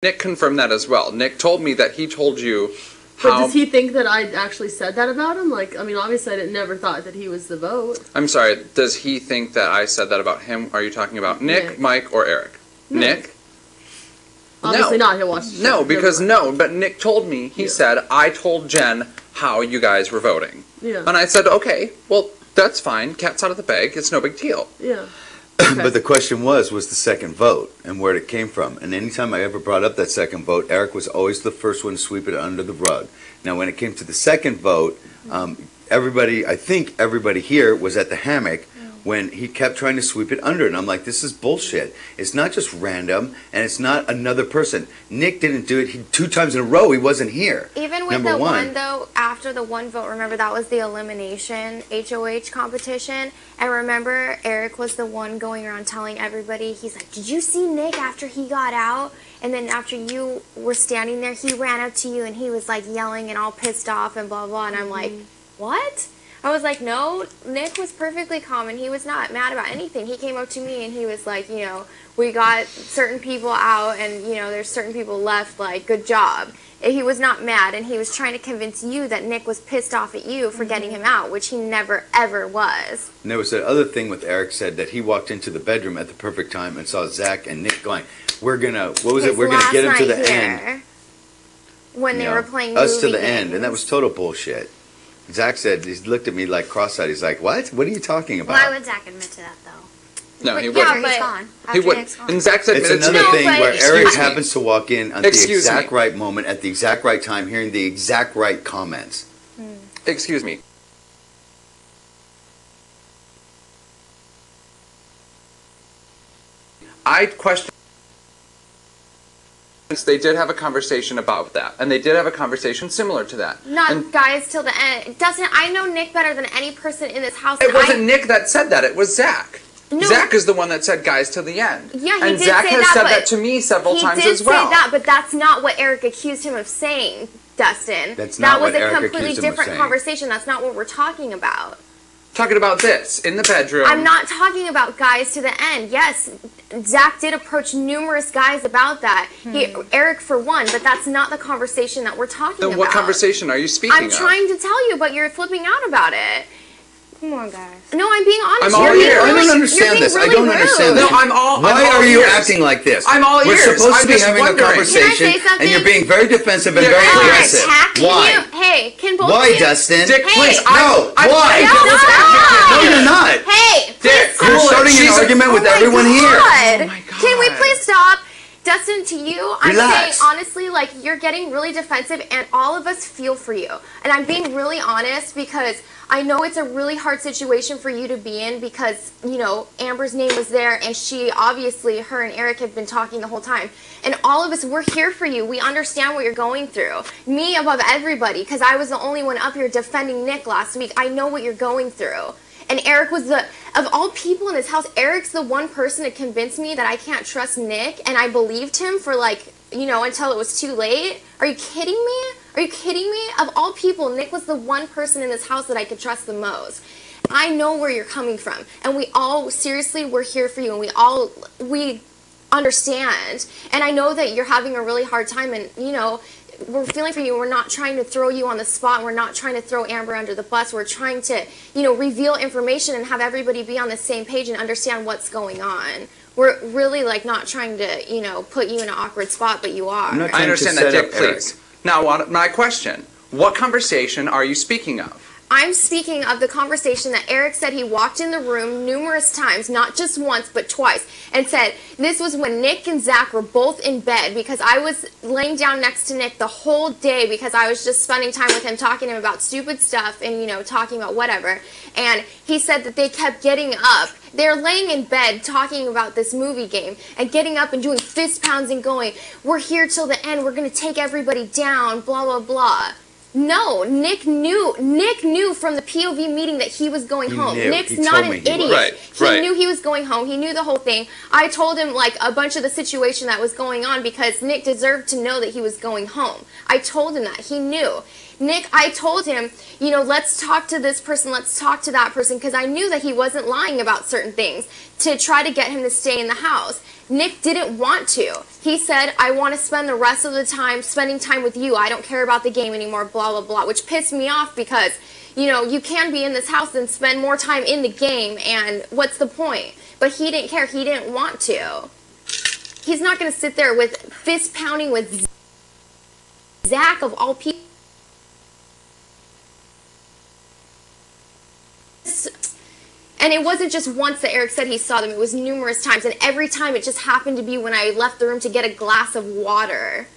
Nick confirmed that as well. Nick told me that he told you how... But does he think that I actually said that about him? Like, I mean, obviously I never thought that he was the vote. I'm sorry, does he think that I said that about him? Are you talking about Nick, Mike, or Eric? Nick? Obviously not, he'll watch the show. No, because but Nick told me, he said, I told Jen how you guys were voting. Yeah. And I said, okay, well, that's fine. Cat's out of the bag. It's no big deal. Yeah. Okay. But the question was the second vote and where it came from. And anytime I ever brought up that second vote, Eric was always the first one to sweep it under the rug. Now, when it came to the second vote, I think everybody here was at the hammock when he kept trying to sweep it under. And I'm like, this is bullshit. It's not just random, and it's not another person. Nick didn't do it 2 times in a row. He wasn't here. Even with the one, though, after the one vote, remember that was the elimination HOH competition. And remember, Eric was the one going around telling everybody, he's like, did you see Nick after he got out? And then after you were standing there, he ran up to you and he was like yelling and all pissed off and blah, blah. And I'm like, what? I was like, no, Nick was perfectly calm and he was not mad about anything. He came up to me and he was like, you know, we got certain people out and, you know, there's certain people left, like, good job. He was not mad, and he was trying to convince you that Nick was pissed off at you for getting him out, which he never, ever was. And there was that other thing with Eric said that he walked into the bedroom at the perfect time and saw Zach and Nick going, we're going to, what was it, we're going to get him to the end. When they were playing us to the games. end, and that was total bullshit. Zach said, he looked at me like cross-eyed. He's like, what? What are you talking about? Why would Zach admit to that, though? No, he wouldn't. Yeah, He's gone. He wouldn't. And Zach said, it's another thing where Eric happens to walk in at the exact right moment, at the exact right time, hearing the exact right comments. Excuse me. I question. They did have a conversation about that, and they did have a conversation similar to that. Not guys till the end. I know Nick better than any person in this house. It wasn't Nick that said that. It was Zach. No. Zach is the one that said guys till the end. Yeah, he and did Zach say has that, said but that to me several times as He well. did say that, but that's not what Eric accused him of saying, Dustin. That's not what Eric accused him of saying. That was a completely different conversation. That's not what we're talking about. Talking about this in the bedroom. I'm not talking about guys to the end. Yes, Zach did approach numerous guys about that. Eric for one, but that's not the conversation that we're talking about. Then what conversation are you speaking of? I'm trying to tell you, but you're flipping out about it. Come on, guys. No, I'm being honest. I'm all ears. I don't understand this. I don't understand this. No, I'm all Why are you acting like this? I'm all ears. We're supposed to be having a conversation, and you're being very defensive and very aggressive. Why? Hey, can both Why, of you? Dustin? Dick, please. No. Why? No, you're not. Hey, Dick, you're starting an argument with everyone here. Oh my God. Can we please stop? Dustin, to you, I'm saying honestly, like, you're getting really defensive, and all of us feel for you. And I'm being really honest because I know it's a really hard situation for you to be in because, you know, Amber's name was there, and she, obviously, her and Eric have been talking the whole time. And all of us, we're here for you. We understand what you're going through. Me above everybody, because I was the only one up here defending Nick last week. I know what you're going through. And Eric was of all people in this house, Eric's the one person to convince me that I can't trust Nick, and I believed him for, like, you know, until it was too late. Are you kidding me? Are you kidding me? Of all people, Nick was the one person in this house that I could trust the most. I know where you're coming from, and we all, seriously, we're here for you, and we understand. And I know that you're having a really hard time, and, you know, we're feeling for you. We're not trying to throw you on the spot. We're not trying to throw Amber under the bus. We're trying to, you know, reveal information and have everybody be on the same page and understand what's going on. We're really, like, not trying to, you know, put you in an awkward spot, but you are. I understand that, Dick, please. Now, my question. What conversation are you speaking of? I'm speaking of the conversation that Eric said he walked in the room numerous times, not just once, but twice, and said this was when Nick and Zach were both in bed because I was laying down next to Nick the whole day because I was just spending time with him, talking to him about stupid stuff and, you know, talking about whatever. And he said that they kept getting up. They're laying in bed talking about this movie game and getting up and doing fist pounds and going, we're here till the end, we're going to take everybody down, blah, blah, blah. No, Nick knew from the POV meeting that he was going home. Nick's not an idiot. He knew he was going home. He knew the whole thing. I told him, like, a bunch of the situation that was going on because Nick deserved to know that he was going home. I told him that. He knew. Nick, I told him, you know, let's talk to this person, let's talk to that person, because I knew that he wasn't lying about certain things to try to get him to stay in the house. Nick didn't want to. He said, I want to spend the rest of the time spending time with you. I don't care about the game anymore, blah, blah, blah, which pissed me off because, you know, you can be in this house and spend more time in the game, and what's the point? But he didn't care. He didn't want to. He's not going to sit there with fist pounding with Zach of all people. And it wasn't just once that Eric said he saw them. It was numerous times. And every time it just happened to be when I left the room to get a glass of water.